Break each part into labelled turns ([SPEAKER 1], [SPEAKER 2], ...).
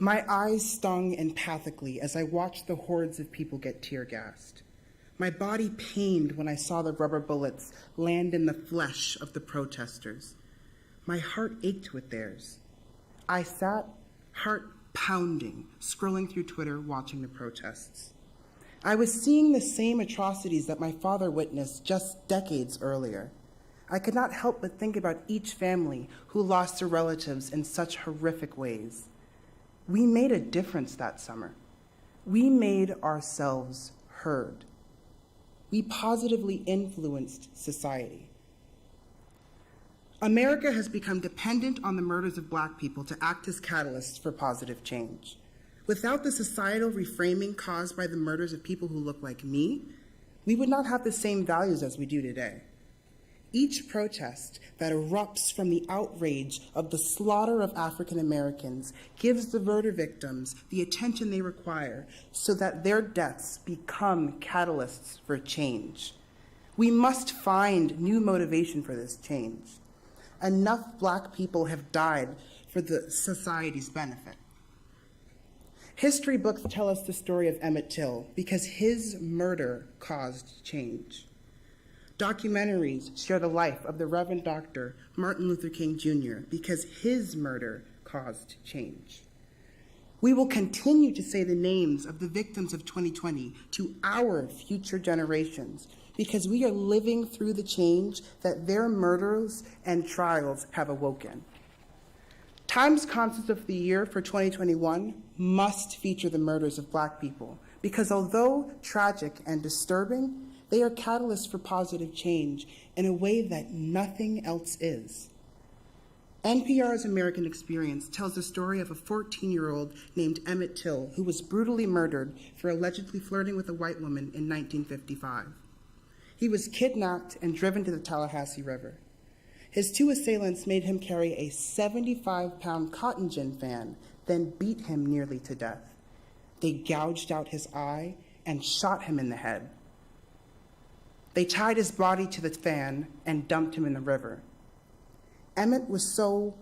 [SPEAKER 1] My eyes stung empathically as I watched the hordes of people get tear-gassed. My body pained when I saw the rubber bullets land in the flesh of the protesters. My heart ached with theirs. I sat, heart pounding, scrolling through Twitter, watching the protests. I was seeing the same atrocities that my father witnessed just decades earlier. I could not help but think about each family who lost their relatives in such horrific ways. We made a difference that summer. We made ourselves heard. We positively influenced society. America has become dependent on the murders of Black people to act as catalysts for positive change. Without the societal reframing caused by the murders of people who look like me, we would not have the same values as we do today. Each protest that erupts from the outrage of the slaughter of African Americans gives the murder victims the attention they require so that their deaths become catalysts for change. We must find new motivation for this change. Enough Black people have died for the society's benefit. History books tell us the story of Emmett Till because his murder caused change. Documentaries share the life of the Reverend Dr. Martin Luther King Jr. because his murder caused change. We will continue to say the names of the victims of 2020 to our future generations because we are living through the change that their murders and trials have awoken. Times Concerts of the Year for 2021 must feature the murders of Black people because although tragic and disturbing, they are catalysts for positive change in a way that nothing else is. NPR's American Experience tells the story of a 14-year-old named Emmett Till who was brutally murdered for allegedly flirting with a white woman in 1955. He was kidnapped and driven to the Tallahassee River. His two assailants made him carry a 75-pound cotton gin fan, then beat him nearly to death. They gouged out his eye and shot him in the head. They tied his body to the fan and dumped him in the river. Emmett was so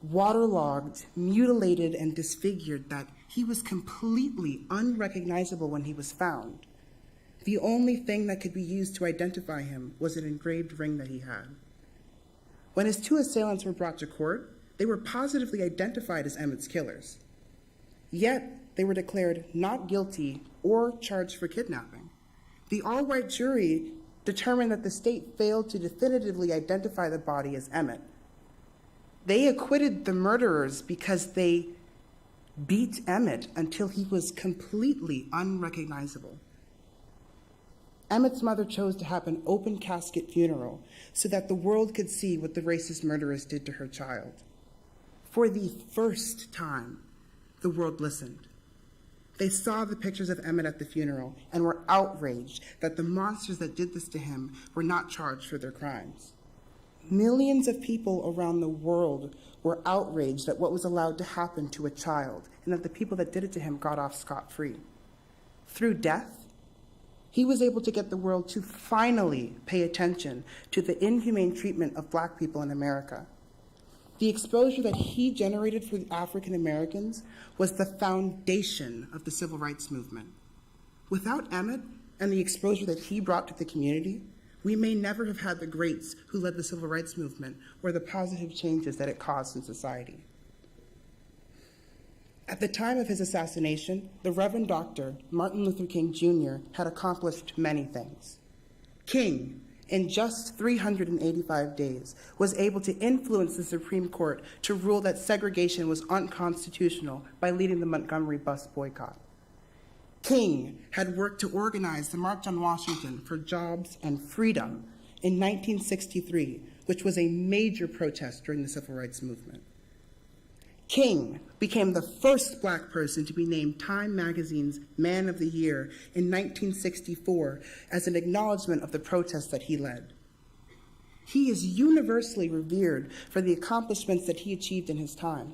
[SPEAKER 1] waterlogged, mutilated, and disfigured that he was completely unrecognizable when he was found. The only thing that could be used to identify him was an engraved ring that he had. When his two assailants were brought to court, they were positively identified as Emmett's killers. Yet, they were declared not guilty or charged for kidnapping. The all-white jury determined that the state failed to definitively identify the body as Emmett. They acquitted the murderers because they beat Emmett until he was completely unrecognizable. Emmett's mother chose to have an open casket funeral so that the world could see what the racist murderers did to her child. For the first time, the world listened. They saw the pictures of Emmett at the funeral and were outraged that the monsters that did this to him were not charged for their crimes. Millions of people around the world were outraged at what was allowed to happen to a child and that the people that did it to him got off scot-free. Through death, he was able to get the world to finally pay attention to the inhumane treatment of Black people in America. The exposure that he generated for African Americans was the foundation of the civil rights movement. Without Emmett and the exposure that he brought to the community, we may never have had the greats who led the civil rights movement or the positive changes that it caused in society. At the time of his assassination, the Reverend Dr. Martin Luther King Jr. had accomplished many things. King, in just 385 days, was able to influence the Supreme Court to rule that segregation was unconstitutional by leading the Montgomery bus boycott. King had worked to organize the March on Washington for Jobs and Freedom in 1963, which was a major protest during the Civil Rights Movement. King became the first Black person to be named Time Magazine's Man of the Year in 1964 as an acknowledgement of the protests that he led. He is universally revered for the accomplishments that he achieved in his time.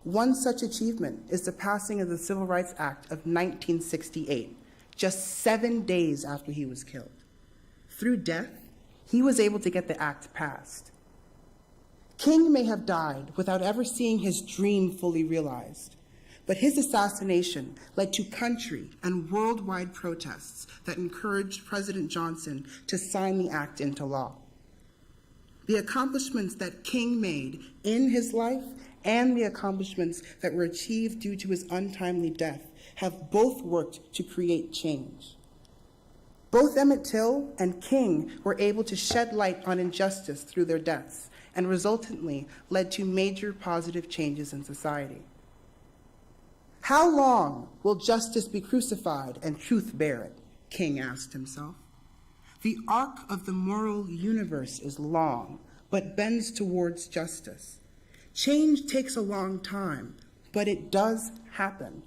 [SPEAKER 1] One such achievement is the passing of the Civil Rights Act of 1968, just 7 days after he was killed. Through death, he was able to get the act passed. King may have died without ever seeing his dream fully realized, But his assassination led to country and worldwide protests that encouraged President Johnson to sign the act into law. The accomplishments that King made in his life and the accomplishments that were achieved due to his untimely death have both worked to create change. Both Emmett Till and King were able to shed light on injustice through their deaths and resultantly led to major positive changes in society. How long will justice be crucified and truth bear it? King asked himself. The arc of the moral universe is long, but bends towards justice. Change takes a long time, but it does happen.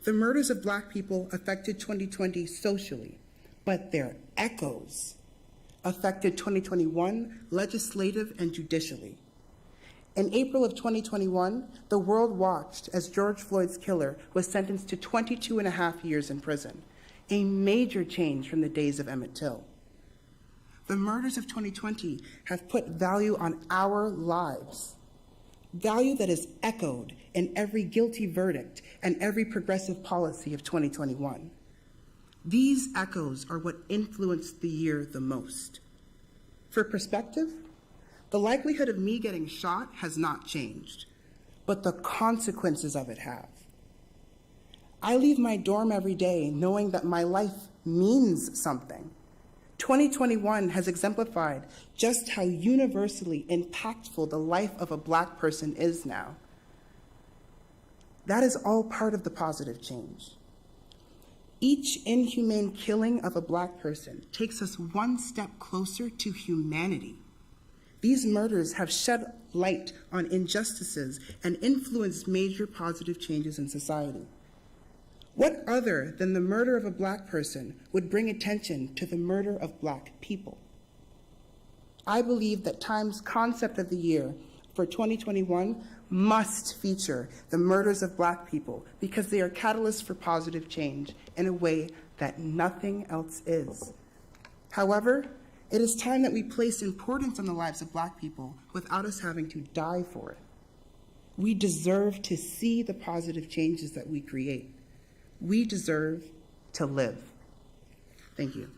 [SPEAKER 1] The murders of Black people affected 2020 socially, but their echoes affected 2021 legislative and judicially. In April of 2021, the world watched as George Floyd's killer was sentenced to 22.5 years in prison, a major change from the days of Emmett Till. The murders of 2020 have put value on our lives, value that is echoed in every guilty verdict and every progressive policy of 2021. These echoes are what influenced the year the most. For perspective, the likelihood of me getting shot has not changed, but the consequences of it have. I leave my dorm every day knowing that my life means something. 2021 has exemplified just how universally impactful the life of a Black person is now. That is all part of the positive change. Each inhumane killing of a Black person takes us one step closer to humanity. These murders have shed light on injustices and influenced major positive changes in society. What other than the murder of a Black person would bring attention to the murder of Black people? I believe that Time's concept of the year for 2021 must feature the murders of Black people because they are catalysts for positive change in a way that nothing else is. However, it is time that we place importance on the lives of Black people without us having to die for it. We deserve to see the positive changes that we create. We deserve to live. Thank you.